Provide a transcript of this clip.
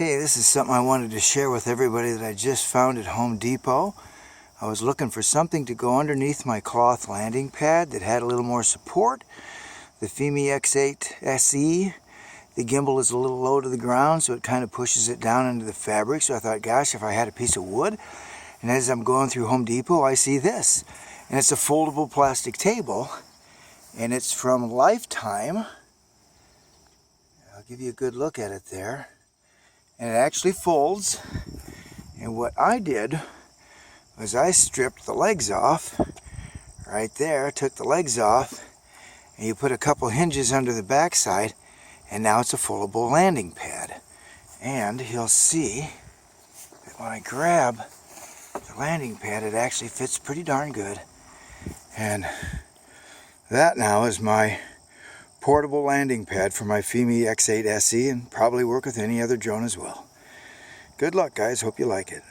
Hey, this is something I wanted to share with everybody that I just found at Home Depot. I was looking for something to go underneath my cloth landing pad that had a little more support. The Fimi X8 SE, the gimbal is a little low to the ground, so it kind of pushes it down into the fabric. So I thought, gosh, if I had a piece of wood. And as I'm going through Home Depot, I see this. And it's a foldable plastic table. And it's from Lifetime. I'll give you a good look at it there. And it actually folds. And what I did was I stripped the legs off right there, took the legs off, and you put a couple hinges under the backside, and now it's a foldable landing pad. And you'll see that when I grab the landing pad, it actually fits pretty darn good. And that now is my portable landing pad for my Fimi X8 SE, and probably work with any other drone as well. Good luck, guys. Hope you like it.